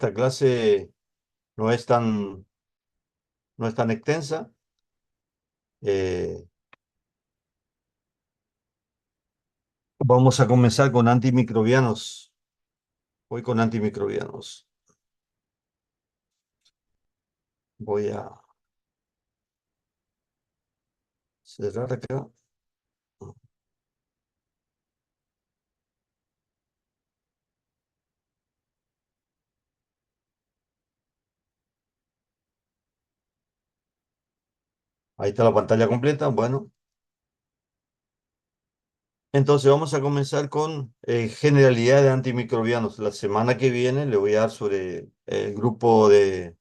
esta clase no es tan, no es tan extensa. Eh, Vamos a comenzar con antimicrobianos. Voy con antimicrobianos. Voy a cerrar acá. Ahí está la pantalla completa. Bueno, entonces vamos a comenzar con generalidad de antimicrobianos. La semana que viene le voy a dar sobre el grupo de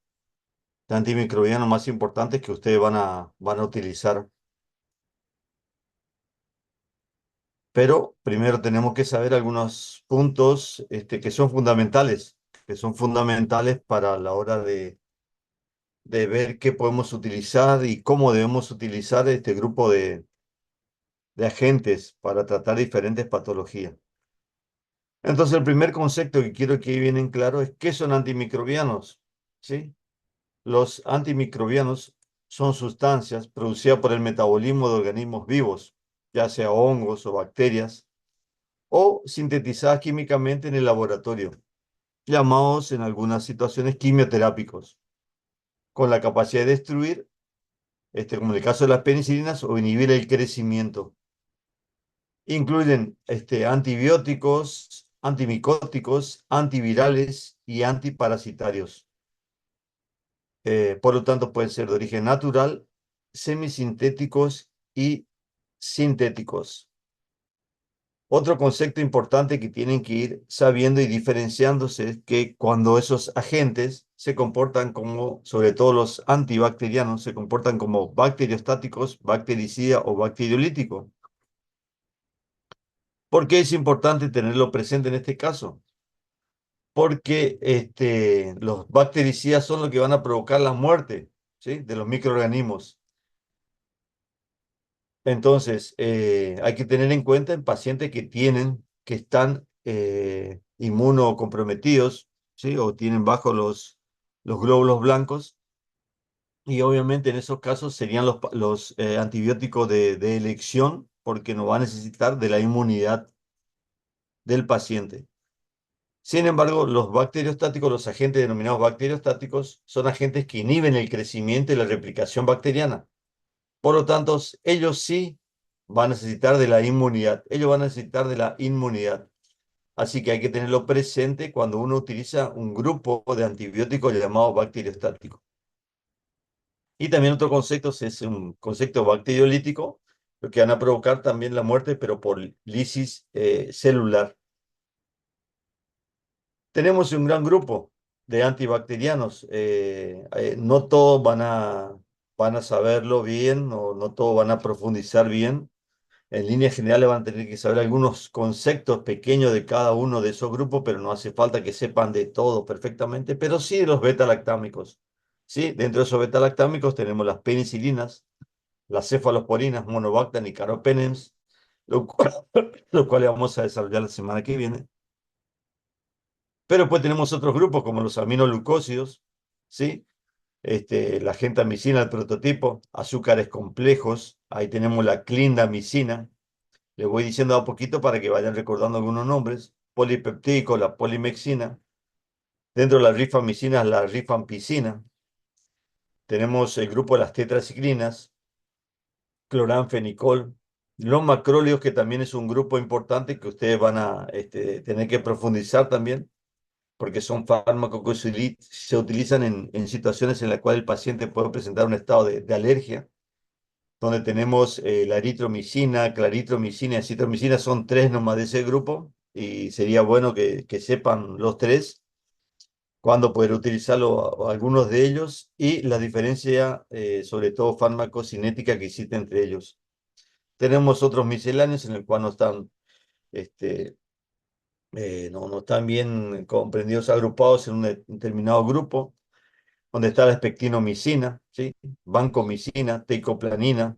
antimicrobianos más importantes que ustedes van a utilizar. Pero primero tenemos que saber algunos puntos que son fundamentales para la hora de ver qué podemos utilizar y cómo debemos utilizar este grupo de agentes para tratar diferentes patologías. Entonces, el primer concepto que quiero que quede bien en claro es qué son antimicrobianos, ¿sí? Los antimicrobianos son sustancias producidas por el metabolismo de organismos vivos, ya sea hongos o bacterias, o sintetizadas químicamente en el laboratorio, llamados en algunas situaciones quimioterápicos, con la capacidad de destruir, como en el caso de las penicilinas, o inhibir el crecimiento. Incluyen antibióticos, antimicóticos, antivirales y antiparasitarios. Por lo tanto, pueden ser de origen natural, semisintéticos y sintéticos. Otro concepto importante que tienen que ir sabiendo y diferenciándose es que cuando esos agentes se comportan como, sobre todo los antibacterianos, se comportan como bacteriostáticos, bactericida o bacteriolítico. ¿Por qué es importante tenerlo presente en este caso? Porque los bactericidas son los que van a provocar la muerte, ¿sí?, de los microorganismos. Entonces, hay que tener en cuenta en pacientes que están inmunocomprometidos, ¿sí? O tienen bajo los glóbulos blancos. Y obviamente en esos casos serían los antibióticos de elección porque no va a necesitar de la inmunidad del paciente. Sin embargo, los bacteriostáticos, los agentes denominados bacteriostáticos, son agentes que inhiben el crecimiento y la replicación bacteriana. Por lo tanto, ellos sí van a necesitar de la inmunidad. Ellos van a necesitar de la inmunidad. Así que hay que tenerlo presente cuando uno utiliza un grupo de antibióticos llamado bacteriostático. Y también otro concepto es un concepto bacteriolítico, lo que van a provocar también la muerte, pero por lisis celular. Tenemos un gran grupo de antibacterianos. No todos van a saberlo bien o no todos van a profundizar bien. En líneas generales van a tener que saber algunos conceptos pequeños de cada uno de esos grupos, pero no hace falta que sepan de todo perfectamente, pero sí de los beta-lactámicos. ¿Sí? Dentro de esos beta-lactámicos tenemos las penicilinas, las cefalosporinas, monobactam y carbapenems, lo cual vamos a desarrollar la semana que viene. Pero después tenemos otros grupos como los aminoglucósidos, ¿sí? La gentamicina, el prototipo, azúcares complejos, ahí tenemos la clindamicina. Les voy diciendo a poquito para que vayan recordando algunos nombres. Polipeptídico, la polimexina. Dentro de las rifamicinas, la rifampicina. Tenemos el grupo de las tetraciclinas, cloranfenicol. Los macróleos, que también es un grupo importante que ustedes van a tener que profundizar también, porque son fármacos que se utilizan en situaciones en las cuales el paciente puede presentar un estado de alergia, donde tenemos la eritromicina, claritromicina y acitromicina, son tres nomás de ese grupo, y sería bueno que sepan los tres cuándo poder utilizarlo algunos de ellos y la diferencia, sobre todo farmacocinética que existe entre ellos. Tenemos otros misceláneos en el cual no están, este, no están bien comprendidos, agrupados en un determinado grupo, donde está la espectinomicina, ¿sí? Vancomicina, teicoplanina,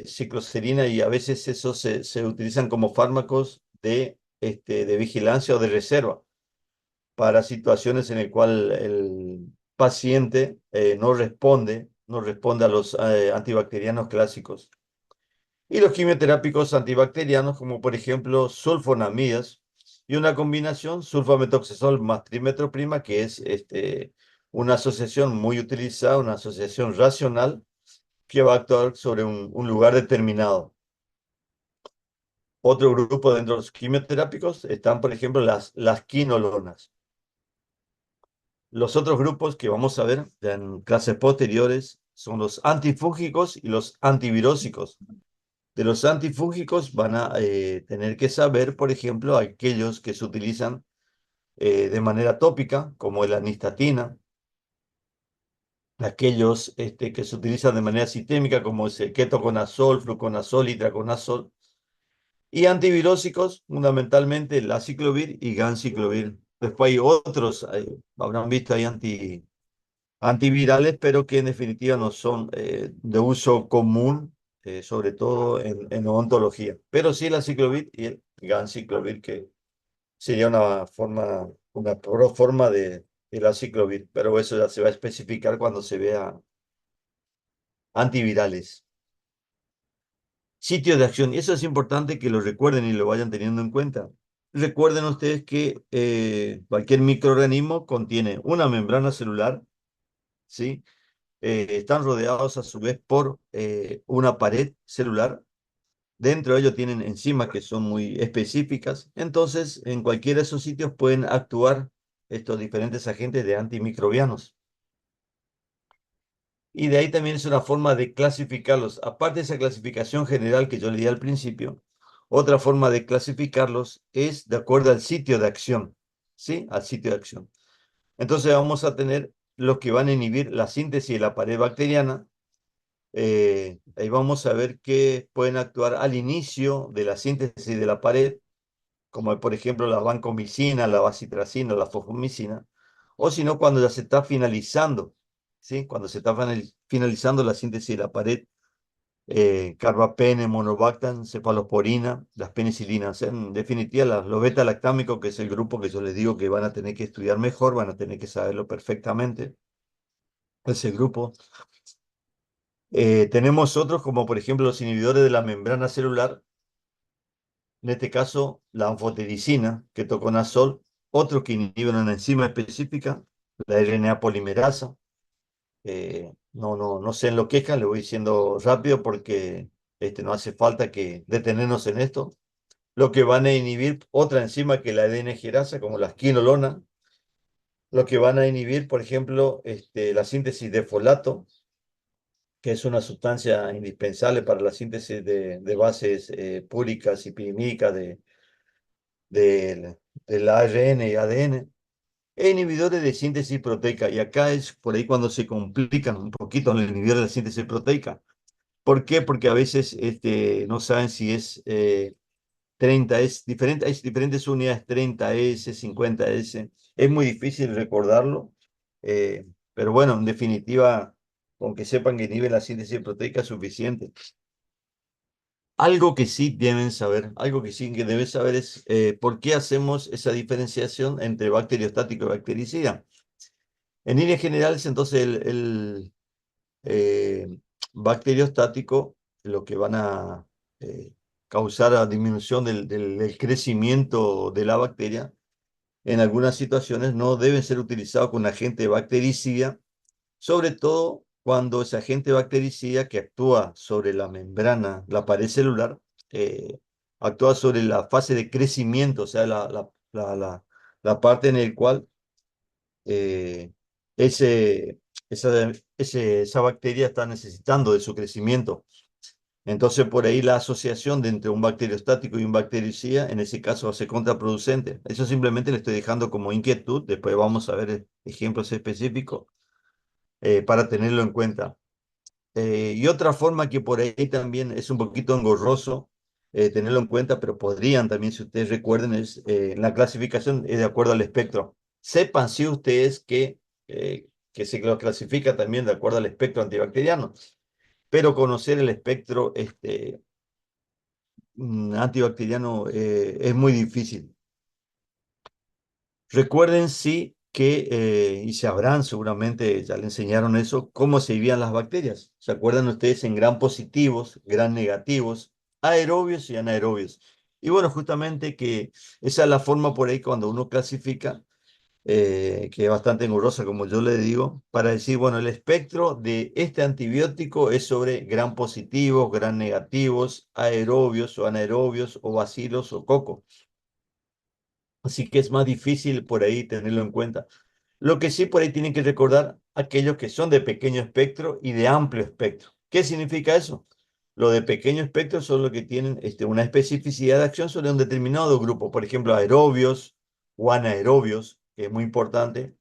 cicloserina, y a veces esos se utilizan como fármacos de vigilancia o de reserva. para situaciones en las cuales el paciente no responde a los antibacterianos clásicos. Y los quimioterápicos antibacterianos, como por ejemplo sulfonamidas y una combinación sulfametoxazol más trimetoprima, que es una asociación muy utilizada, una asociación racional que va a actuar sobre un lugar determinado. Otro grupo dentro de los quimioterápicos están, por ejemplo, las quinolonas. Los otros grupos que vamos a ver ya en clases posteriores son los antifúngicos y los antivirósicos. De los antifúngicos van a tener que saber, por ejemplo, aquellos que se utilizan de manera tópica, como la anistatina, aquellos que se utilizan de manera sistémica, como es el ketoconazol, fluconazol y traconazol, y antivirósicos, fundamentalmente el aciclovir y ganciclovir. Después hay otros, habrán visto, hay antivirales, pero que en definitiva no son de uso común, sobre todo en odontología. Pero sí el aciclovir y el ganciclovir, que sería una forma del aciclovir, pero eso ya se va a especificar cuando se vea antivirales. Sitio de acción, y eso es importante que lo recuerden y lo vayan teniendo en cuenta. Recuerden ustedes que cualquier microorganismo contiene una membrana celular, ¿sí? Están rodeados a su vez por una pared celular. Dentro de ello tienen enzimas que son muy específicas. Entonces, en cualquiera de esos sitios pueden actuar estos diferentes agentes de antimicrobianos. Y de ahí también es una forma de clasificarlos. Aparte de esa clasificación general que yo le di al principio, otra forma de clasificarlos es de acuerdo al sitio de acción, ¿sí? Al sitio de acción. Entonces vamos a tener los que van a inhibir la síntesis de la pared bacteriana. Ahí vamos a ver que pueden actuar al inicio de la síntesis de la pared, como por ejemplo la vancomicina, la bacitracina, la fofomicina, o si no, cuando ya se está finalizando, ¿sí? Cuando se está finalizando la síntesis de la pared, carbapene, monobactam, cefalosporina, las penicilinas, en definitiva los beta-lactámicos, que es el grupo que yo les digo que van a tener que estudiar mejor, van a tener que saberlo perfectamente, ese grupo. Tenemos otros como por ejemplo los inhibidores de la membrana celular, en este caso la anfotericina, ketoconazol, otros que inhiben una enzima específica, la RNA polimerasa. No se enloquezcan, le voy diciendo rápido porque no hace falta que detenernos en esto. Lo que van a inhibir otra enzima que la ADN-gerasa, como la quinolona, lo que van a inhibir, por ejemplo, la síntesis de folato, que es una sustancia indispensable para la síntesis de bases púricas y pirimídicas del ARN y ADN, e inhibidores de síntesis proteica. Y acá es por ahí cuando se complican un poquito los inhibidores de la síntesis proteica. ¿Por qué? Porque a veces no saben si es 30, hay diferentes unidades, 30S, 50S. Es muy difícil recordarlo, pero bueno, en definitiva, con que sepan que inhibe la síntesis proteica es suficiente. Algo que sí deben saber, algo que sí que deben saber es por qué hacemos esa diferenciación entre bacteriostático y bactericida. En líneas generales, entonces, el bacteriostático, lo que van a eh, causar la disminución del crecimiento de la bacteria, en algunas situaciones no deben ser utilizados con agente bactericida, sobre todo cuando ese agente bactericida que actúa sobre la membrana, la pared celular, eh, actúa sobre la fase de crecimiento, o sea, la parte en la cual eh, ese, esa bacteria está necesitando de su crecimiento. Entonces, por ahí la asociación de entre un bacteriostático y un bactericida, en ese caso, va a ser contraproducente. Eso simplemente le estoy dejando como inquietud. Después vamos a ver ejemplos específicos para tenerlo en cuenta. Y otra forma que por ahí también es un poquito engorroso tenerlo en cuenta, pero podrían también, si ustedes recuerden, es la clasificación es de acuerdo al espectro. Sepan si ustedes que se lo clasifica también de acuerdo al espectro antibacteriano, pero conocer el espectro antibacteriano es muy difícil. Recuerden sí que, y sabrán seguramente, ya le enseñaron eso, cómo se vivían las bacterias. ¿Se acuerdan ustedes en gram positivos, gram negativos, aerobios y anaerobios? Y bueno, justamente que esa es la forma por ahí cuando uno clasifica, que es bastante engorrosa, como yo le digo, para decir, bueno, el espectro de este antibiótico es sobre gram positivos, gram negativos, aerobios o anaerobios o bacilos o cocos. Así que es más difícil por ahí tenerlo en cuenta. Lo que sí por ahí tienen que recordar aquellos que son de pequeño espectro y de amplio espectro. ¿Qué significa eso? Lo de pequeño espectro son los que tienen una especificidad de acción sobre un determinado grupo, por ejemplo, aerobios o anaerobios, que es muy importante,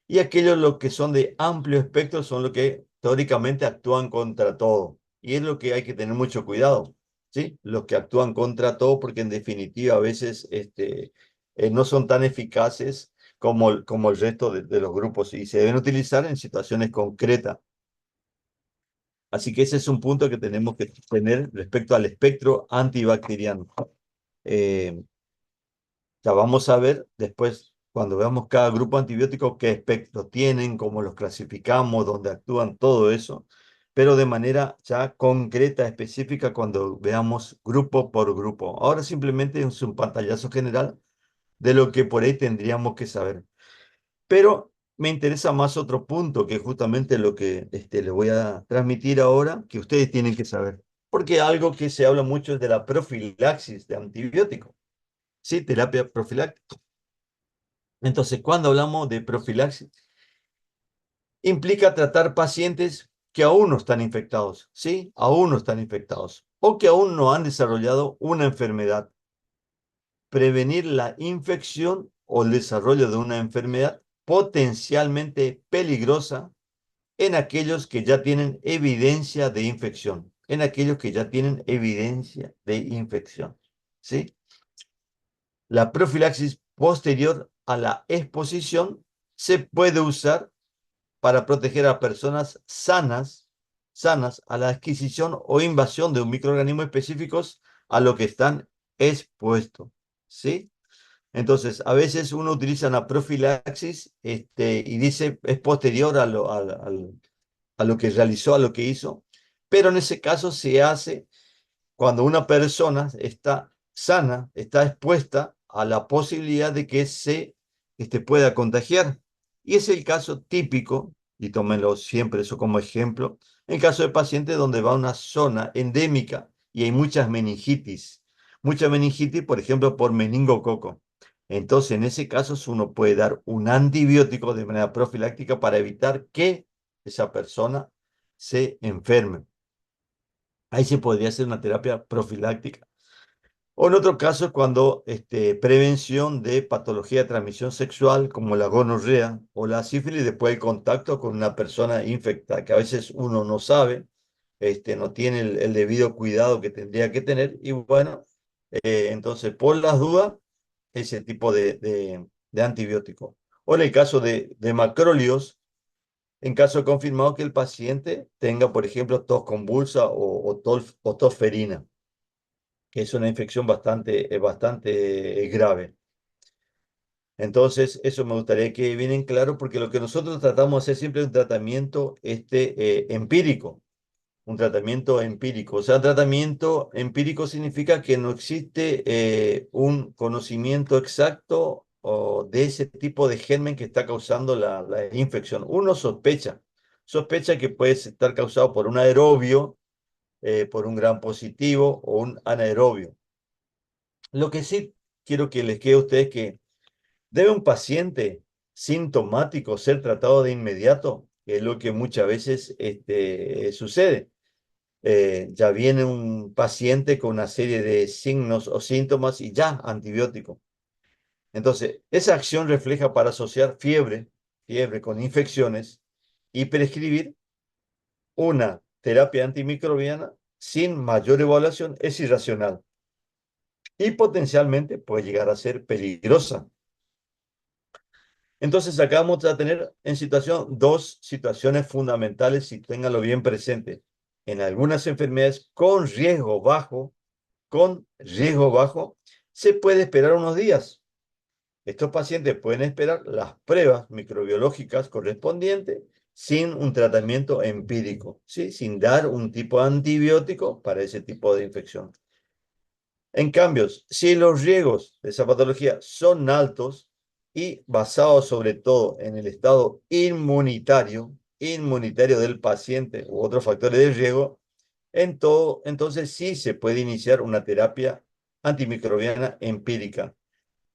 y aquellos los que son de amplio espectro son los que teóricamente actúan contra todo. Y es lo que hay que tener mucho cuidado, ¿sí? Los que actúan contra todo, porque en definitiva a veces no son tan eficaces como el resto de los grupos y se deben utilizar en situaciones concretas. Así que ese es un punto que tenemos que tener respecto al espectro antibacteriano. Eh, Ya vamos a ver después, cuando veamos cada grupo antibiótico, qué espectro tienen, cómo los clasificamos, dónde actúan, todo eso, pero de manera ya concreta, específica, cuando veamos grupo por grupo. Ahora simplemente es un pantallazo general de lo que por ahí tendríamos que saber. Pero me interesa más otro punto, que es justamente lo que les voy a transmitir ahora, que ustedes tienen que saber. Porque algo que se habla mucho es de la profilaxis de antibióticos. Sí, terapia profiláctica. Entonces, cuando hablamos de profilaxis, implica tratar pacientes que aún no están infectados, ¿sí? Aún no están infectados o que aún no han desarrollado una enfermedad. Prevenir la infección o el desarrollo de una enfermedad potencialmente peligrosa en aquellos que ya tienen evidencia de infección, en aquellos que ya tienen evidencia de infección, ¿sí? La profilaxis posterior a la exposición se puede usar para proteger a personas sanas a la adquisición o invasión de un microorganismo específicos a lo que están expuestos, ¿sí? Entonces, a veces uno utiliza una profilaxis y dice es posterior a lo que realizó, a lo que hizo, pero en ese caso se hace cuando una persona está sana, está expuesta a la posibilidad de que se pueda contagiar. Y es el caso típico, y tómenlo siempre eso como ejemplo, en caso de pacientes donde va a una zona endémica y hay mucha meningitis, por ejemplo, por meningococo. Entonces, en ese caso, uno puede dar un antibiótico de manera profiláctica para evitar que esa persona se enferme. Ahí se podría hacer una terapia profiláctica. O en otro caso, cuando prevención de patología de transmisión sexual, como la gonorrea o la sífilis, después del contacto con una persona infectada, que a veces uno no sabe, no tiene el debido cuidado que tendría que tener, y bueno, entonces por las dudas, ese tipo de antibiótico. O en el caso de macrólidos, en caso confirmado que el paciente tenga, por ejemplo, tos convulsa o tos ferina, que es una infección bastante grave. Entonces, eso me gustaría que vienen claro, porque lo que nosotros tratamos de hacer siempre es un tratamiento empírico, un tratamiento empírico. O sea, tratamiento empírico significa que no existe un conocimiento exacto de ese tipo de germen que está causando la infección. Uno sospecha que puede estar causado por un aerobio, por un gram positivo o un anaerobio. Lo que sí quiero que les quede a ustedes que debe un paciente sintomático ser tratado de inmediato, que es lo que muchas veces sucede. Ya viene un paciente con una serie de signos o síntomas y ya antibiótico. Entonces, esa acción refleja para asociar fiebre con infecciones y prescribir una terapia antimicrobiana sin mayor evaluación es irracional y potencialmente puede llegar a ser peligrosa. Entonces acá vamos a tener en situación dos situaciones fundamentales y ténganlo bien presente. En algunas enfermedades con riesgo bajo, se puede esperar unos días. Estos pacientes pueden esperar las pruebas microbiológicas correspondientes sin un tratamiento empírico, ¿sí? Sin dar un tipo de antibiótico para ese tipo de infección. En cambio, si los riesgos de esa patología son altos y basados sobre todo en el estado inmunitario del paciente u otros factores de riesgo, entonces sí se puede iniciar una terapia antimicrobiana empírica.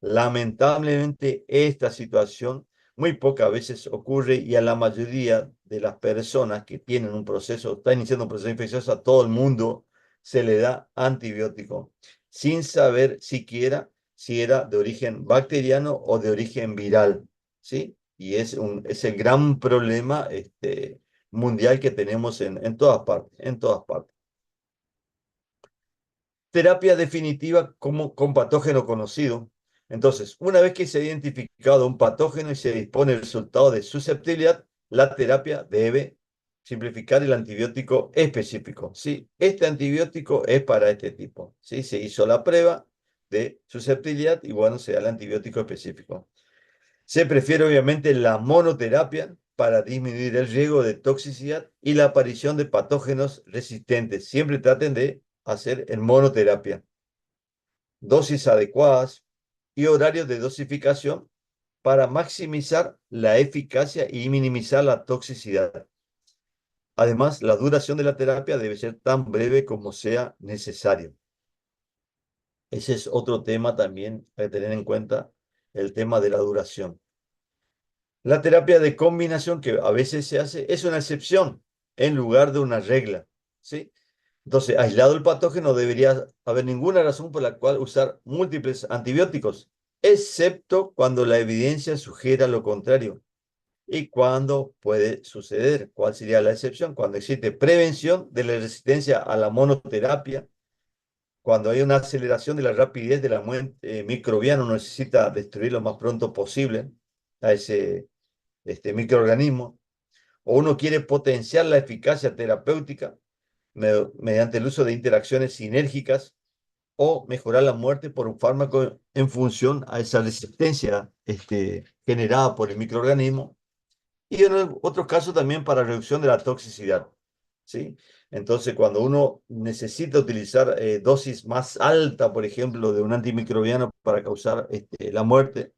Lamentablemente, esta situación muy pocas veces ocurre y a la mayoría de las personas que tienen un proceso, está iniciando un proceso infeccioso, a todo el mundo se le da antibiótico, sin saber siquiera si era de origen bacteriano o de origen viral, ¿sí? Y es el gran problema mundial que tenemos en todas partes, en todas partes. Terapia definitiva como con patógeno conocido. Entonces, una vez que se ha identificado un patógeno y se dispone el resultado de susceptibilidad, la terapia debe simplificar el antibiótico específico. ¿Sí? Este antibiótico es para este tipo. ¿Sí? Se hizo la prueba de susceptibilidad y bueno, se da el antibiótico específico. Se prefiere obviamente la monoterapia para disminuir el riesgo de toxicidad y la aparición de patógenos resistentes. Siempre traten de hacer en monoterapia. Dosis adecuadas y horarios de dosificación para maximizar la eficacia y minimizar la toxicidad. Además, la duración de la terapia debe ser tan breve como sea necesario. Ese es otro tema también a tener en cuenta, el tema de la duración. La terapia de combinación que a veces se hace es una excepción en lugar de una regla, ¿sí? Entonces, aislado el patógeno, no debería haber ninguna razón por la cual usar múltiples antibióticos, excepto cuando la evidencia sugiera lo contrario. ¿Y cuándo puede suceder? ¿Cuál sería la excepción? Cuando existe prevención de la resistencia a la monoterapia, cuando hay una aceleración de la rapidez de la muerte microbiana, uno necesita destruir lo más pronto posible a ese microorganismo, o uno quiere potenciar la eficacia terapéutica mediante el uso de interacciones sinérgicas o mejorar la muerte por un fármaco en función a esa resistencia generada por el microorganismo. Y en otros casos también para reducción de la toxicidad, ¿sí? Entonces, cuando uno necesita utilizar dosis más alta, por ejemplo, de un antimicrobiano para causar la muerte,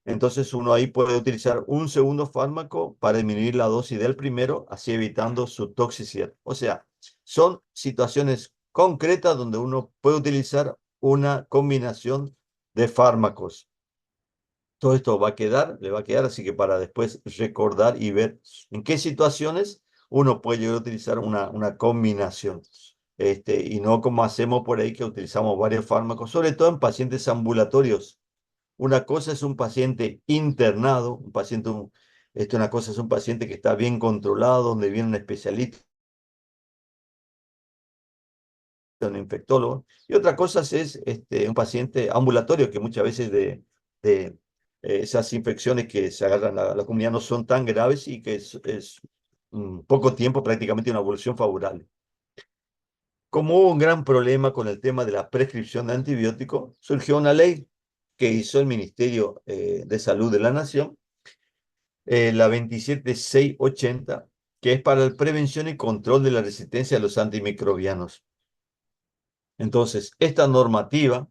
entonces uno ahí puede utilizar un segundo fármaco para disminuir la dosis del primero, así evitando su toxicidad. O sea, son situaciones concretas donde uno puede utilizar una combinación de fármacos. Todo esto va a quedar, le va a quedar, así que para después recordar y ver en qué situaciones uno puede llegar a utilizar una combinación. Y no como hacemos por ahí que utilizamos varios fármacos, sobre todo en pacientes ambulatorios. Una cosa es un paciente internado, una cosa es un paciente que está bien controlado, donde viene un especialista, un infectólogo, y otra cosa es un paciente ambulatorio que muchas veces de esas infecciones que se agarran a la comunidad no son tan graves y que es poco tiempo, prácticamente una evolución favorable. Como hubo un gran problema con el tema de la prescripción de antibióticos, surgió una ley que hizo el Ministerio de Salud de la Nación, la 27680, que es para la prevención y control de la resistencia a los antimicrobianos. Entonces, esta normativa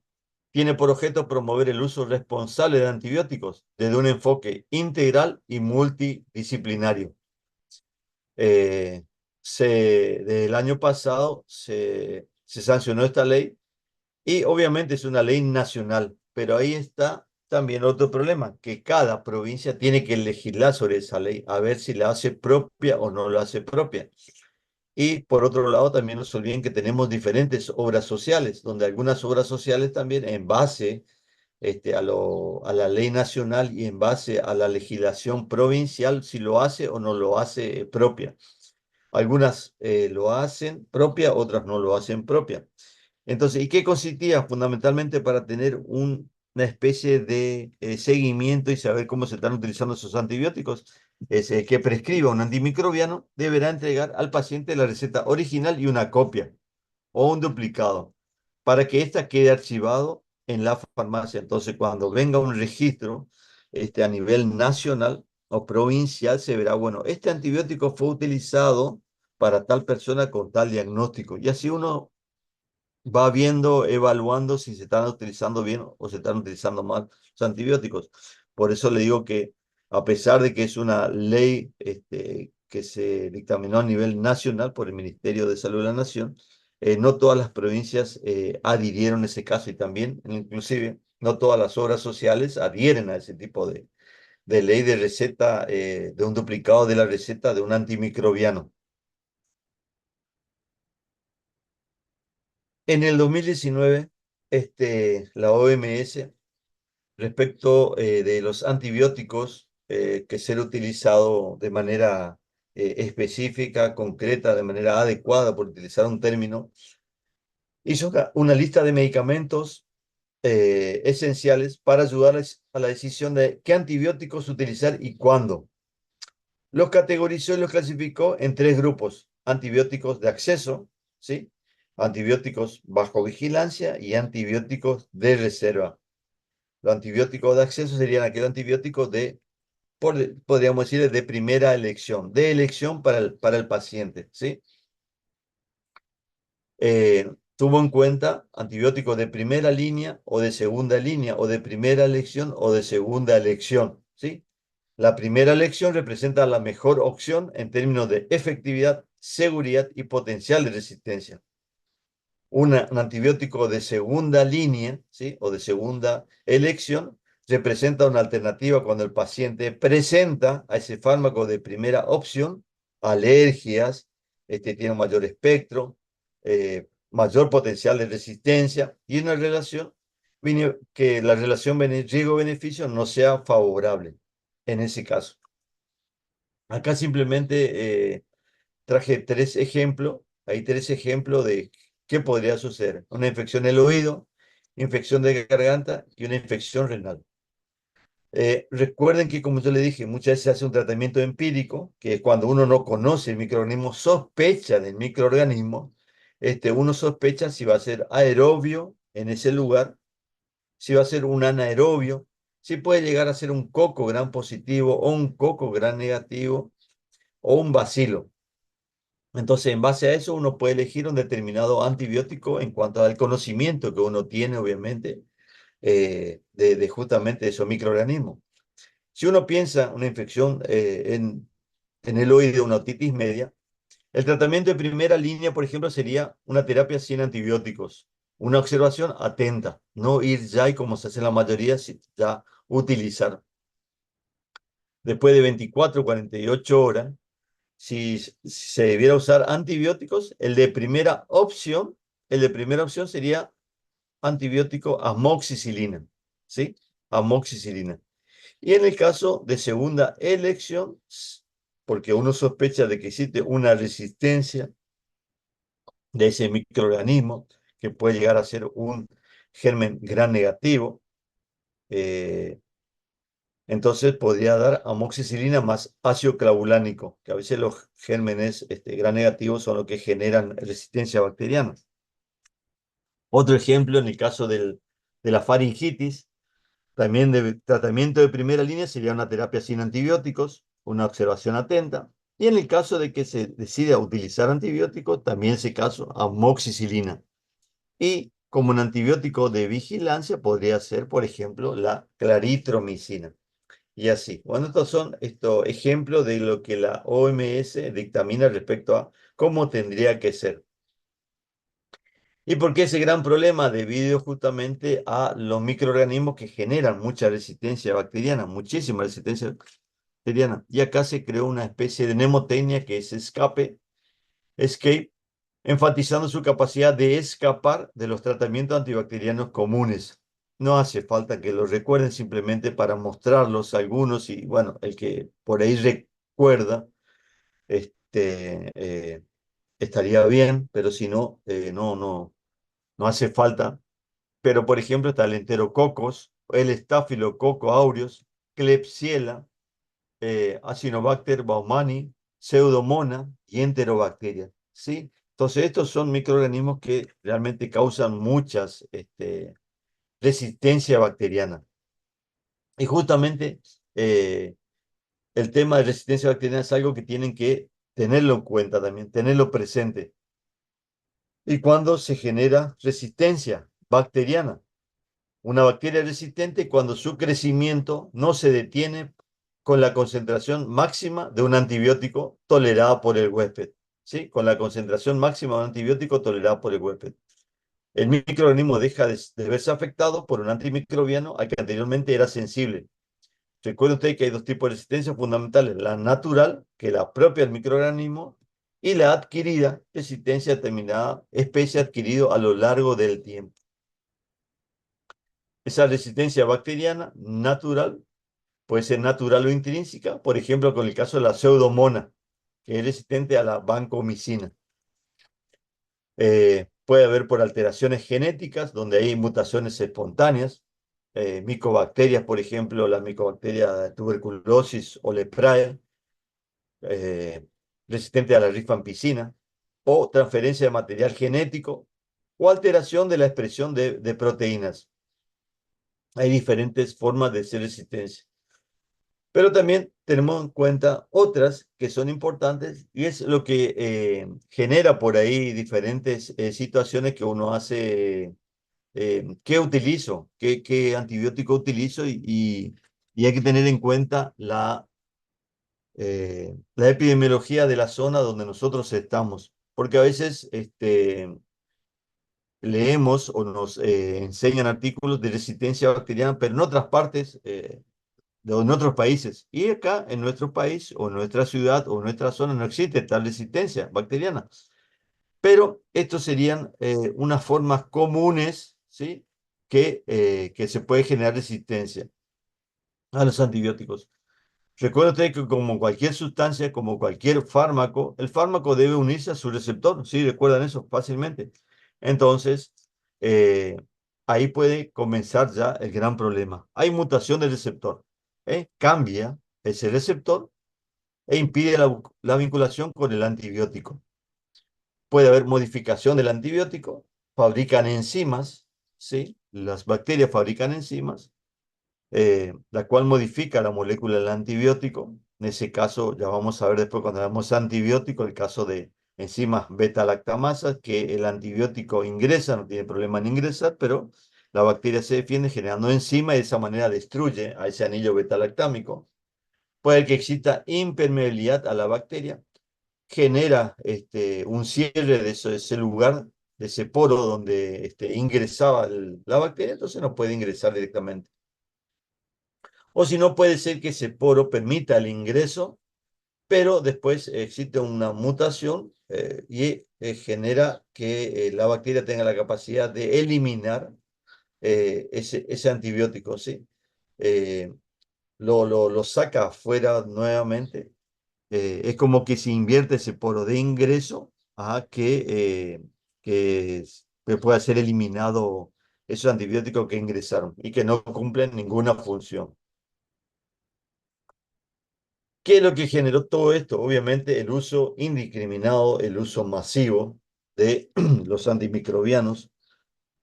tiene por objeto promover el uso responsable de antibióticos desde un enfoque integral y multidisciplinario. Eh, Desde el año pasado se sancionó esta ley y obviamente es una ley nacional, pero ahí está también otro problema, que cada provincia tiene que legislar sobre esa ley, a ver si la hace propia o no la hace propia. Y por otro lado, también no se olviden que tenemos diferentes obras sociales, donde algunas obras sociales también en base a la ley nacional y en base a la legislación provincial, si lo hace o no lo hace propia. Algunas lo hacen propia, otras no lo hacen propia. Entonces, ¿y qué consistía? Fundamentalmente para tener una especie de seguimiento y saber cómo se están utilizando esos antibióticos. Es que prescriba un antimicrobiano, deberá entregar al paciente la receta original y una copia o un duplicado para que ésta quede archivado en la farmacia. Entonces, cuando venga un registro a nivel nacional o provincial, se verá, bueno, este antibiótico fue utilizado para tal persona con tal diagnóstico. Y así uno va viendo, evaluando si se están utilizando bien o se están utilizando mal los antibióticos. Por eso le digo que a pesar de que es una ley que se dictaminó a nivel nacional por el Ministerio de Salud de la Nación, no todas las provincias adhirieron a ese caso y también, inclusive, no todas las obras sociales adhieren a ese tipo de ley de receta, de un duplicado de la receta de un antimicrobiano. En el 2019, la OMS respecto de los antibióticos que ser utilizado de manera específica, concreta, de manera adecuada, por utilizar un término, hizo una lista de medicamentos esenciales para ayudar a la decisión de qué antibióticos utilizar y cuándo. Los categorizó y los clasificó en tres grupos: antibióticos de acceso, ¿sí? Antibióticos bajo vigilancia y antibióticos de reserva. Los antibióticos de acceso serían aquellos antibióticos podríamos decir, de primera elección, de elección para el paciente, ¿sí? Tuvo en cuenta antibióticos de primera línea o de segunda línea, o de primera elección o de segunda elección, ¿sí? La primera elección representa la mejor opción en términos de efectividad, seguridad y potencial de resistencia. Un antibiótico de segunda línea, ¿sí? O de segunda elección representa una alternativa cuando el paciente presenta a ese fármaco de primera opción alergias, tiene un mayor espectro, mayor potencial de resistencia y una relación que la relación riesgo-beneficio no sea favorable en ese caso. Acá simplemente traje tres ejemplos, hay tres ejemplos de qué podría suceder: una infección del oído, infección de garganta y una infección renal. Recuerden que, como yo le dije, muchas veces se hace un tratamiento empírico, que es cuando uno no conoce el microorganismo, sospecha del microorganismo, uno sospecha si va a ser aerobio en ese lugar, si va a ser un anaerobio, si puede llegar a ser un coco gran positivo o un coco gran negativo o un bacilo. Entonces, en base a eso, uno puede elegir un determinado antibiótico en cuanto al conocimiento que uno tiene, obviamente, de justamente esos microorganismos. Si uno piensa una infección en el oído, una otitis media, el tratamiento de primera línea, por ejemplo, sería una terapia sin antibióticos, una observación atenta, no ir ya y como se hace en la mayoría, ya utilizar. Después de 24 o 48 horas, si se debiera usar antibióticos, el de primera opción sería antibiótico amoxicilina, ¿sí? Amoxicilina. Y en el caso de segunda elección, porque uno sospecha de que existe una resistencia de ese microorganismo, que puede llegar a ser un germen gran negativo, eh, entonces podría dar amoxicilina más ácido clavulánico, que a veces los gérmenes gran negativos son los que generan resistencia bacteriana. Otro ejemplo, en el caso de la faringitis, también de tratamiento de primera línea sería una terapia sin antibióticos, una observación atenta. Y en el caso de que se decida utilizar antibióticos, también en ese caso amoxicilina. Y como un antibiótico de vigilancia podría ser, por ejemplo, la claritromicina. Y así. Bueno, estos son ejemplos de lo que la OMS dictamina respecto a cómo tendría que ser. ¿Y por qué ese gran problema? Debido justamente a los microorganismos que generan mucha resistencia bacteriana, muchísima resistencia bacteriana. Y acá se creó una especie de mnemotecnia que es escape, enfatizando su capacidad de escapar de los tratamientos antibacterianos comunes. No hace falta que los recuerden, simplemente para mostrarlos a algunos, y bueno, el que por ahí recuerda, estaría bien, pero si no, no hace falta. Pero, por ejemplo, está el Enterococcus, el Staphylococcus aureus, Klebsiella, Acinetobacter baumannii, Pseudomonas y Enterobacterias, ¿sí? Entonces, estos son microorganismos que realmente causan muchas resistencia bacteriana. Y justamente el tema de resistencia bacteriana es algo que tienen que tenerlo en cuenta también, tenerlo presente. Y cuando se genera resistencia bacteriana, una bacteria resistente cuando su crecimiento no se detiene con la concentración máxima de un antibiótico tolerada por el huésped, ¿sí? Con la concentración máxima de un antibiótico tolerada por el huésped. El microorganismo deja de verse afectado por un antimicrobiano al que anteriormente era sensible. Recuerden ustedes que hay dos tipos de resistencia fundamentales, la natural, que la propia del microorganismo, y la adquirida, resistencia a determinada especie adquirido a lo largo del tiempo. Esa resistencia bacteriana natural puede ser natural o intrínseca, por ejemplo, con el caso de la pseudomona, que es resistente a la vancomicina. Puede haber por alteraciones genéticas, donde hay mutaciones espontáneas, micobacterias, por ejemplo, la micobacteria de tuberculosis o leprae, eh, resistente a la rifampicina, o transferencia de material genético, o alteración de la expresión de proteínas. Hay diferentes formas de ser resistencia. Pero también tenemos en cuenta otras que son importantes y es lo que genera por ahí diferentes situaciones que uno hace, ¿qué utilizo? ¿Qué antibiótico utilizo? Y hay que tener en cuenta la epidemiología de la zona donde nosotros estamos, porque a veces leemos o nos enseñan artículos de resistencia bacteriana, pero en otras partes en otros países. Y acá, en nuestro país, o en nuestra ciudad, o en nuestra zona, no existe tal resistencia bacteriana. Pero estos serían unas formas comunes, ¿sí? Que se puede generar resistencia a los antibióticos. Recuerda usted que como cualquier sustancia, como cualquier fármaco, el fármaco debe unirse a su receptor, ¿sí? ¿Recuerdan eso fácilmente? Entonces, eh, ahí puede comenzar ya el gran problema. Hay mutación del receptor, ¿eh? Cambia ese receptor e impide la vinculación con el antibiótico. Puede haber modificación del antibiótico, fabrican enzimas, ¿sí? Las bacterias fabrican enzimas la cual modifica la molécula del antibiótico. En ese caso, ya vamos a ver después cuando hablamos de antibiótico, el caso de enzimas beta-lactamasas, que el antibiótico ingresa, no tiene problema en ingresar, pero la bacteria se defiende generando enzima y de esa manera destruye a ese anillo beta-lactámico. Puede que exista impermeabilidad a la bacteria, genera un cierre de ese lugar, de ese poro donde ingresaba la bacteria, entonces no puede ingresar directamente. O si no, puede ser que ese poro permita el ingreso, pero después existe una mutación y genera que la bacteria tenga la capacidad de eliminar ese antibiótico, ¿sí? Eh, lo saca afuera nuevamente. Es como que se invierte ese poro de ingreso a que pueda ser eliminado esos antibióticos que ingresaron y que no cumplen ninguna función. ¿Qué es lo que generó todo esto? Obviamente el uso indiscriminado, el uso masivo de los antimicrobianos,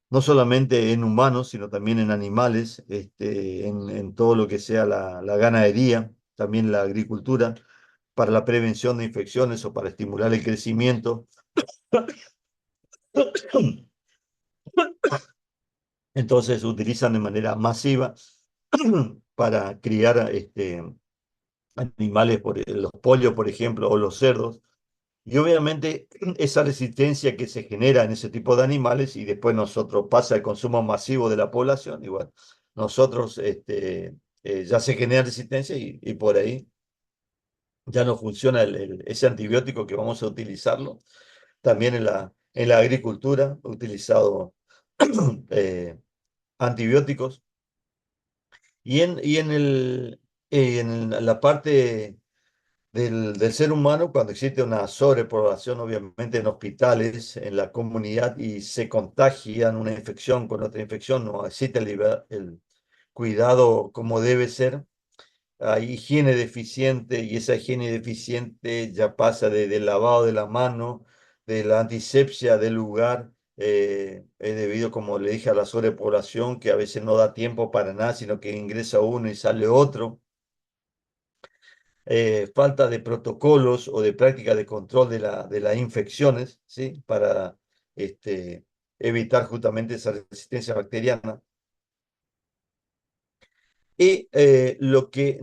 no solamente en humanos, sino también en animales, en todo lo que sea la ganadería, también la agricultura, para la prevención de infecciones o para estimular el crecimiento. Entonces se utilizan de manera masiva para criar animales, los pollos, por ejemplo, o los cerdos. Y obviamente esa resistencia que se genera en ese tipo de animales y después nosotros pasa el consumo masivo de la población, igual nosotros ya se genera resistencia y por ahí ya no funciona ese antibiótico que vamos a utilizarlo. También en la agricultura he utilizado eh, antibióticos y en la parte del ser humano cuando existe una sobrepoblación, obviamente en hospitales, en la comunidad y se contagian una infección con otra infección, no existe el cuidado como debe ser. Hay higiene deficiente y esa higiene deficiente ya pasa del lavado de la mano, de la antisepsia del lugar Es debido, como le dije, a la sobrepoblación, que a veces no da tiempo para nada, sino que ingresa uno y sale otro. Falta de protocolos o de práctica de control de las infecciones, ¿sí? Para evitar justamente esa resistencia bacteriana. Y lo que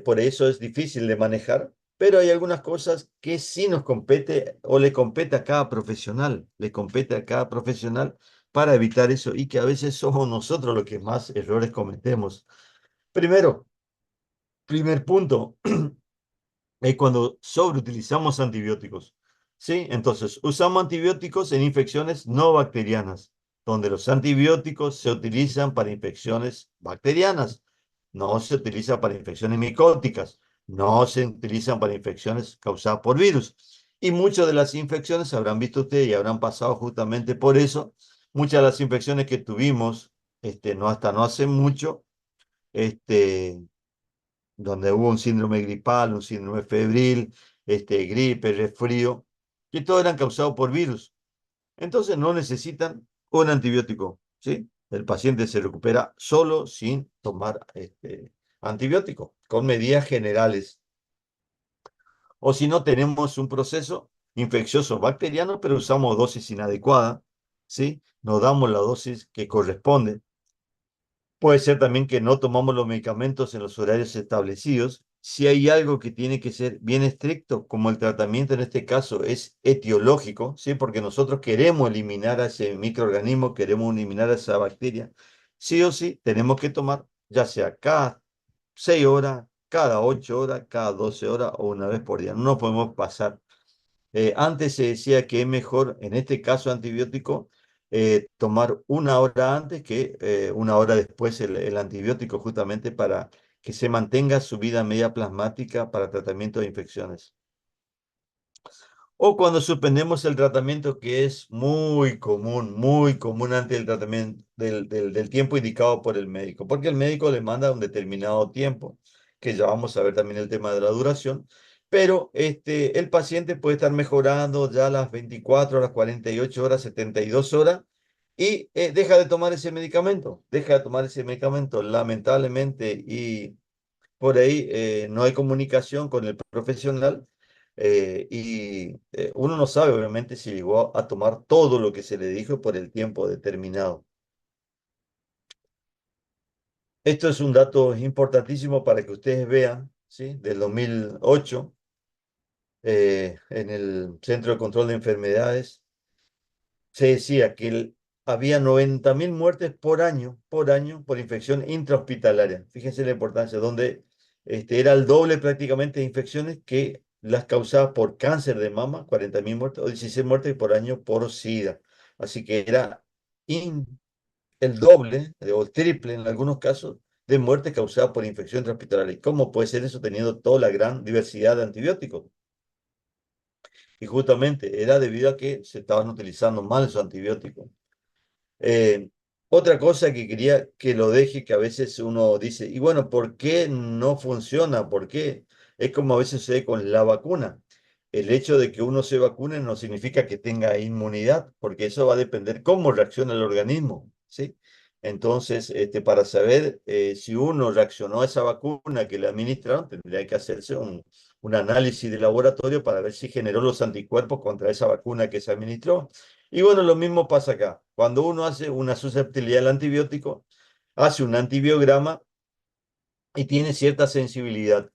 por eso es difícil de manejar, pero hay algunas cosas que sí nos compete o le compete a cada profesional, le compete a cada profesional para evitar eso y que a veces somos nosotros los que más errores cometemos. Primero, primer punto, es cuando sobreutilizamos antibióticos. ¿Sí? Entonces, usamos antibióticos en infecciones no bacterianas, donde los antibióticos se utilizan para infecciones bacterianas, no se utilizan para infecciones micóticas, no se utilizan para infecciones causadas por virus. Y muchas de las infecciones, habrán visto ustedes y habrán pasado justamente por eso, muchas de las infecciones que tuvimos, no hasta no hace mucho, este, donde hubo un síndrome gripal, un síndrome febril, gripe, resfrío, que todos eran causados por virus. Entonces no necesitan un antibiótico, ¿sí? El paciente se recupera solo sin tomar antibiótico, con medidas generales. O si no, tenemos un proceso infeccioso bacteriano, pero usamos dosis inadecuada, ¿sí? No damos la dosis que corresponde. Puede ser también que no tomamos los medicamentos en los horarios establecidos. Si hay algo que tiene que ser bien estricto, como el tratamiento en este caso es etiológico, ¿sí? Porque nosotros queremos eliminar a ese microorganismo, queremos eliminar a esa bacteria, sí o sí tenemos que tomar, ya sea cada 6 horas, cada 8 horas, cada 12 horas o una vez por día. No nos podemos pasar. Antes se decía que es mejor, en este caso antibiótico, tomar una hora antes que una hora después el antibiótico, justamente para que se mantenga su vida media plasmática para tratamiento de infecciones. O cuando suspendemos el tratamiento, que es muy común antes del tratamiento, del tiempo indicado por el médico, porque el médico le manda un determinado tiempo, que ya vamos a ver también el tema de la duración, pero el paciente puede estar mejorando ya a las 24 horas, 48 horas, 72 horas, y deja de tomar ese medicamento, deja de tomar ese medicamento, lamentablemente, y por ahí no hay comunicación con el profesional y uno no sabe obviamente si llegó a tomar todo lo que se le dijo por el tiempo determinado. Esto es un dato importantísimo para que ustedes vean, ¿sí? Del 2008 en el Centro de Control de Enfermedades se decía que había 90.000 muertes por año, por infección intrahospitalaria. Fíjense la importancia, donde era el doble prácticamente de infecciones que las causadas por cáncer de mama, 40.000 muertes, o 16 muertes por año por SIDA. Así que era el doble o el triple en algunos casos de muertes causadas por infección intrahospitalaria. ¿Y cómo puede ser eso teniendo toda la gran diversidad de antibióticos? Y justamente era debido a que se estaban utilizando mal esos antibióticos. Eh, Otra cosa que quería que lo deje, que a veces uno dice, y bueno, ¿por qué no funciona? ¿Por qué? Es como a veces sucede con la vacuna. El hecho de que uno se vacune no significa que tenga inmunidad, porque eso va a depender cómo reacciona el organismo, ¿sí? Entonces, para saber si uno reaccionó a esa vacuna que le administraron, tendría que hacerse un análisis de laboratorio para ver si generó los anticuerpos contra esa vacuna que se administró. Y bueno, lo mismo pasa acá. Cuando uno hace una susceptibilidad al antibiótico, hace un antibiograma y tiene cierta sensibilidad.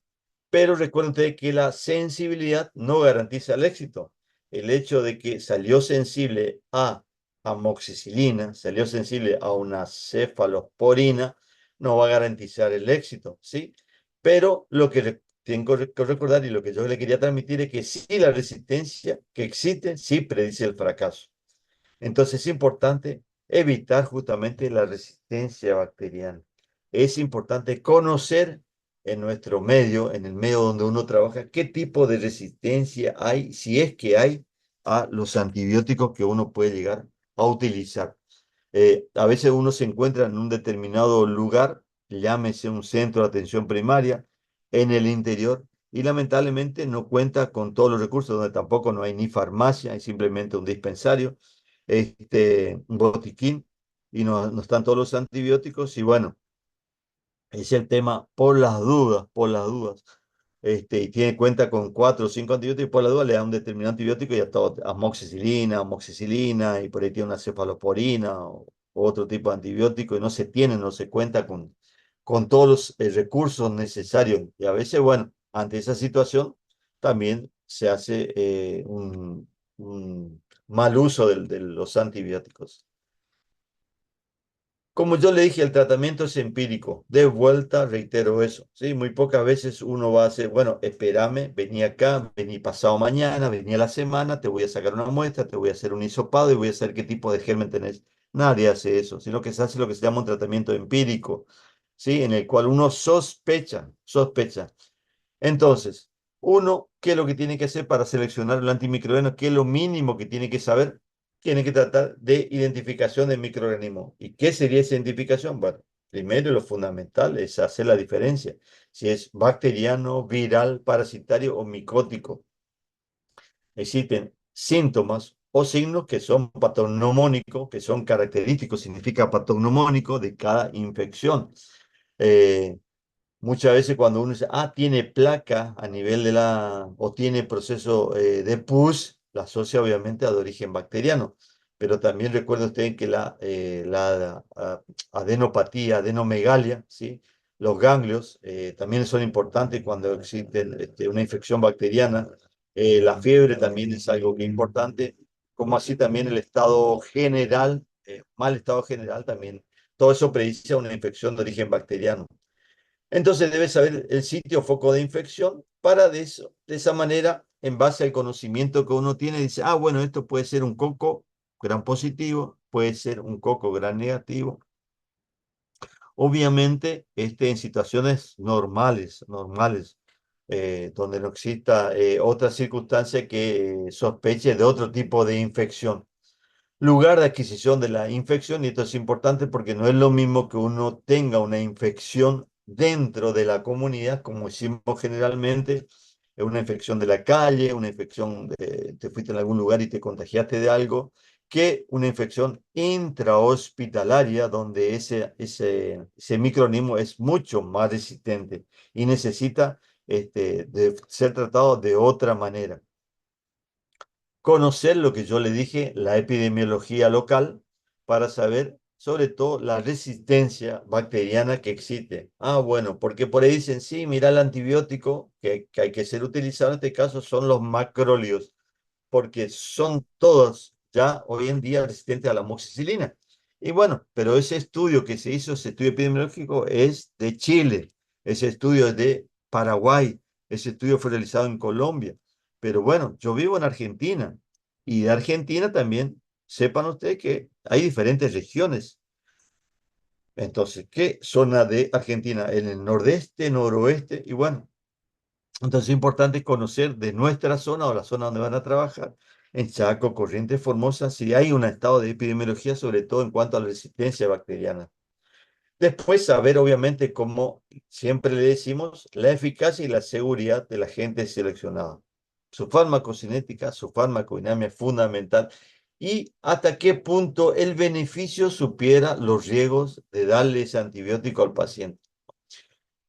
Pero recuerden ustedes que la sensibilidad no garantiza el éxito. El hecho de que salió sensible a amoxicilina, salió sensible a una cefalosporina, no va a garantizar el éxito, ¿sí? Pero lo que tengo que recordar y lo que yo le quería transmitir es que sí, la resistencia que existe, sí predice el fracaso. Entonces es importante evitar justamente la resistencia bacteriana. Es importante conocer en nuestro medio, en el medio donde uno trabaja, qué tipo de resistencia hay, si es que hay, a los antibióticos que uno puede llegar a utilizar. A veces uno se encuentra en un determinado lugar, llámese un centro de atención primaria, en el interior, y lamentablemente no cuenta con todos los recursos, donde tampoco no hay ni farmacia, hay simplemente un dispensario un botiquín y no están todos los antibióticos y bueno. Es el tema por las dudas, por las dudas. Y tiene cuenta con 4 o 5 antibióticos, por las dudas le da un determinado antibiótico y hasta amoxicilina, y por ahí tiene una cefalosporina o otro tipo de antibiótico, y no se cuenta con todos los recursos necesarios. Y a veces, bueno, ante esa situación también se hace un mal uso de los antibióticos. Como yo le dije, el tratamiento es empírico. De vuelta, reitero eso. ¿Sí? Muy pocas veces uno va a hacer, bueno, espérame, vení acá, vení pasado mañana, vení a la semana, te voy a sacar una muestra, te voy a hacer un hisopado y voy a saber qué tipo de germen tenés. Nadie hace eso, sino que se hace lo que se llama un tratamiento empírico, ¿sí? En el cual uno sospecha. Entonces, uno, ¿qué es lo que tiene que hacer para seleccionar el antimicrobiano? ¿Qué es lo mínimo que tiene que saber? Tiene que tratar de identificación del microorganismo. ¿Y qué sería esa identificación? Bueno, primero y lo fundamental es hacer la diferencia. Si es bacteriano, viral, parasitario o micótico. Existen síntomas o signos que son patognomónicos, que son característicos, significa patognomónico de cada infección. Eh, Muchas veces cuando uno dice, tiene placa a nivel o tiene proceso de pus, la asocia obviamente a de origen bacteriano. Pero también recuerda usted que la adenopatía, adenomegalia, ¿sí? Los ganglios también son importantes cuando existe una infección bacteriana. La fiebre también es algo que es importante, como así también el estado general, mal estado general también. Todo eso predice a una infección de origen bacteriano. Entonces debes saber el sitio foco de infección para de esa manera, en base al conocimiento que uno tiene, dice, bueno, esto puede ser un coco gran positivo, puede ser un coco gran negativo. Obviamente, en situaciones normales, donde no exista otra circunstancia que sospeche de otro tipo de infección. Lugar de adquisición de la infección, y esto es importante porque no es lo mismo que uno tenga una infección dentro de la comunidad, como hicimos generalmente, una infección de la calle, una infección te fuiste en algún lugar y te contagiaste de algo, que una infección intrahospitalaria, donde ese microorganismo es mucho más resistente y necesita de ser tratado de otra manera. Conocer lo que yo le dije, la epidemiología local, para saber sobre todo la resistencia bacteriana que existe. Bueno, porque por ahí dicen, sí, mira el antibiótico que hay que ser utilizado en este caso son los macrólidos, porque son todos ya hoy en día resistentes a la amoxicilina. Y bueno, pero ese estudio que se hizo, ese estudio epidemiológico, es de Chile, ese estudio es de Paraguay, ese estudio fue realizado en Colombia. Pero bueno, yo vivo en Argentina y de Argentina también, sepan ustedes que hay diferentes regiones. Entonces, ¿qué zona de Argentina? En el nordeste, noroeste, y bueno, entonces es importante conocer de nuestra zona o la zona donde van a trabajar, en Chaco, Corrientes, Formosa, si hay un estado de epidemiología, sobre todo en cuanto a la resistencia bacteriana. Después saber, obviamente, como siempre le decimos, la eficacia y la seguridad de la gente seleccionada. Su farmacocinética, su farmacodinámica es fundamental y hasta qué punto el beneficio supiera los riesgos de darle ese antibiótico al paciente.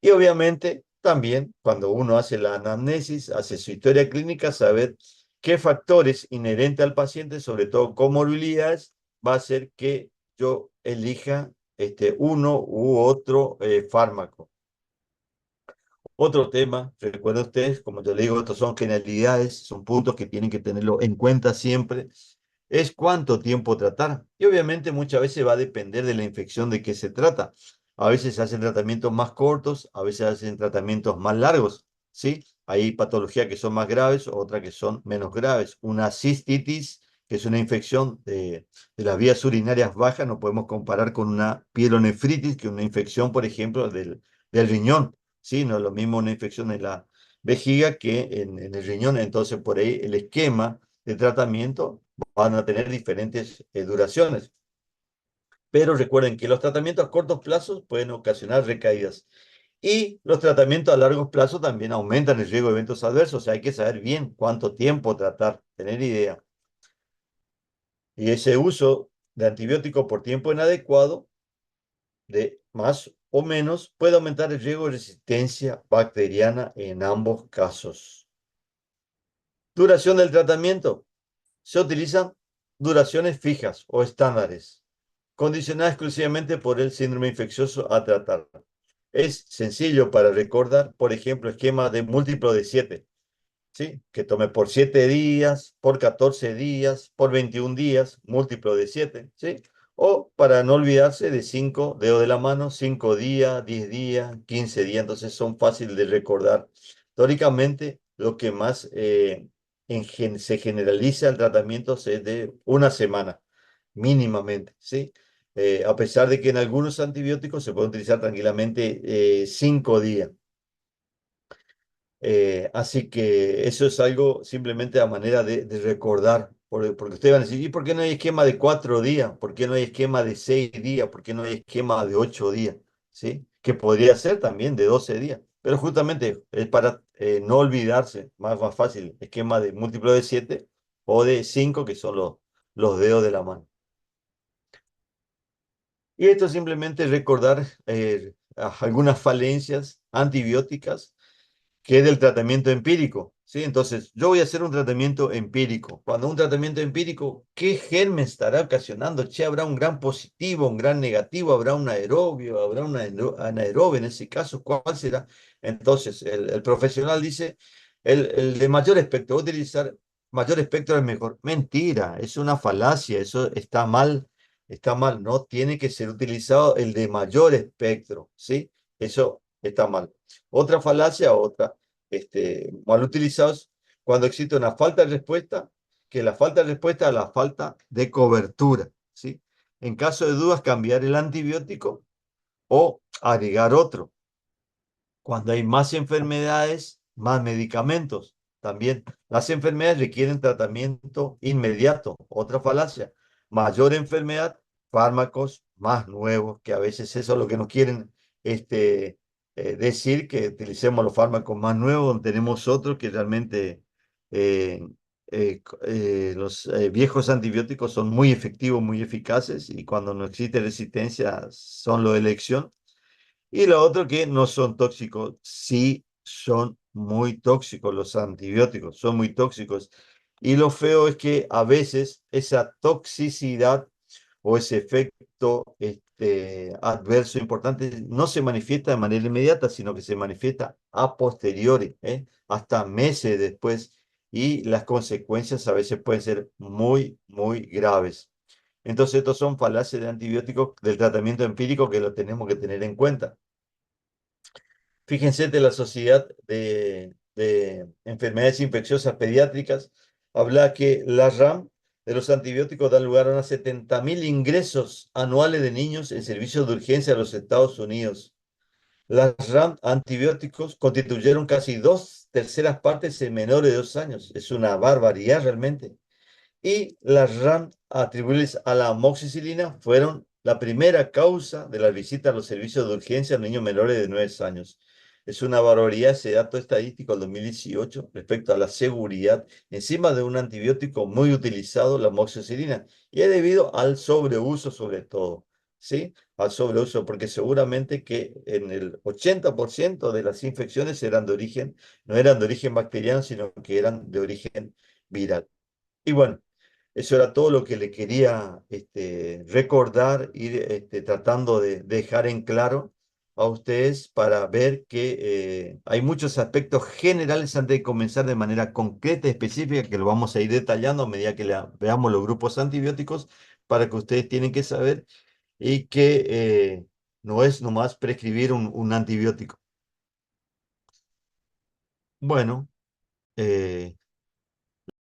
Y obviamente también cuando uno hace la anamnesis, hace su historia clínica, saber qué factores inherentes al paciente, sobre todo comorbilidades, va a hacer que yo elija uno u otro fármaco. Otro tema, recuerden ustedes, como yo le digo, estos son generalidades, son puntos que tienen que tenerlo en cuenta siempre, es cuánto tiempo tratar. Y obviamente muchas veces va a depender de la infección de qué se trata. A veces se hacen tratamientos más cortos, a veces se hacen tratamientos más largos, ¿sí? Hay patologías que son más graves, otras que son menos graves. Una cistitis, que es una infección de las vías urinarias bajas, no podemos comparar con una pielonefritis, que es una infección, por ejemplo, del riñón. Sí, no es lo mismo una infección en la vejiga que en el riñón. Entonces, por ahí el esquema de tratamiento van a tener diferentes duraciones. Pero recuerden que los tratamientos a cortos plazos pueden ocasionar recaídas. Y los tratamientos a largo plazo también aumentan el riesgo de eventos adversos. O sea, hay que saber bien cuánto tiempo tratar, tener idea. Y ese uso de antibiótico por tiempo inadecuado, de más o menos, puede aumentar el riesgo de resistencia bacteriana en ambos casos. Duración del tratamiento. Se utilizan duraciones fijas o estándares, condicionadas exclusivamente por el síndrome infeccioso a tratar. Es sencillo para recordar, por ejemplo, esquema de múltiplo de 7. ¿Sí? Que tome por 7 días, por 14 días, por 21 días, múltiplo de 7, ¿sí? O para no olvidarse de 5 dedos de la mano, 5 días, 10 días, 15 días, entonces son fáciles de recordar. Teóricamente, lo que más se generaliza el tratamiento es de una semana, mínimamente, ¿sí? A pesar de que en algunos antibióticos se puede utilizar tranquilamente 5 días. Así que eso es algo simplemente a manera de recordar, porque ustedes van a decir, ¿y por qué no hay esquema de 4 días? ¿Por qué no hay esquema de 6 días? ¿Por qué no hay esquema de 8 días? ¿Sí? Que podría ser también de 12 días. Pero justamente es para no olvidarse, más fácil, esquema de múltiplo de 7 o de 5 que son los dedos de la mano. Y esto simplemente es recordar algunas falencias antibióticas que es del tratamiento empírico, ¿sí? Entonces, yo voy a hacer un tratamiento empírico. Cuando un tratamiento empírico, ¿qué germen estará ocasionando? Che, ¿habrá un gran positivo, un gran negativo? ¿Habrá un aerobio? ¿Habrá un anaerobio en ese caso? ¿Cuál será? Entonces, el profesional dice, el de mayor espectro, utilizar mayor espectro es mejor. Mentira, es una falacia, eso está mal, no tiene que ser utilizado el de mayor espectro, ¿sí? Eso está mal. Otra falacia, otra mal utilizados cuando existe una falta de respuesta, que la falta de respuesta a la falta de cobertura, ¿sí? En caso de dudas, cambiar el antibiótico o agregar otro. Cuando hay más enfermedades, más medicamentos. También las enfermedades requieren tratamiento inmediato. Otra falacia. Mayor enfermedad, fármacos más nuevos, que a veces eso es lo que nos quieren decir, que utilicemos los fármacos más nuevos, donde tenemos otros que realmente eh, los viejos antibióticos son muy efectivos, muy eficaces, y cuando no existe resistencia son la elección. Y lo otro que no son tóxicos, sí son muy tóxicos los antibióticos, son muy tóxicos. Y lo feo es que a veces esa toxicidad o ese efecto adverso importante no se manifiesta de manera inmediata, sino que se manifiesta a posteriori, hasta meses después. Y las consecuencias a veces pueden ser muy, muy graves. Entonces, estos son falacias de antibióticos del tratamiento empírico que lo tenemos que tener en cuenta. Fíjense de la Sociedad de Enfermedades Infecciosas Pediátricas, habla que la RAM de los antibióticos da lugar a unos 70.000 ingresos anuales de niños en servicios de urgencia de los Estados Unidos. Las RAM antibióticos constituyeron casi 2/3 en menores de 2 años. Es una barbaridad realmente. Y las RAM atribuibles a la amoxicilina fueron la primera causa de la visita a los servicios de urgencia a niños menores de 9 años. Es una barbaridad ese dato estadístico del 2018 respecto a la seguridad encima de un antibiótico muy utilizado, la amoxicilina, y es debido al sobreuso sobre todo, ¿sí? Al sobreuso, porque seguramente que en el 80% de las infecciones eran de origen, no eran de origen bacteriano, sino que eran de origen viral. Y bueno, eso era todo lo que le quería recordar, ir tratando de dejar en claro a ustedes para ver que hay muchos aspectos generales antes de comenzar de manera concreta y específica que lo vamos a ir detallando a medida que veamos los grupos antibióticos para que ustedes tienen que saber y que no es nomás prescribir un antibiótico. Bueno.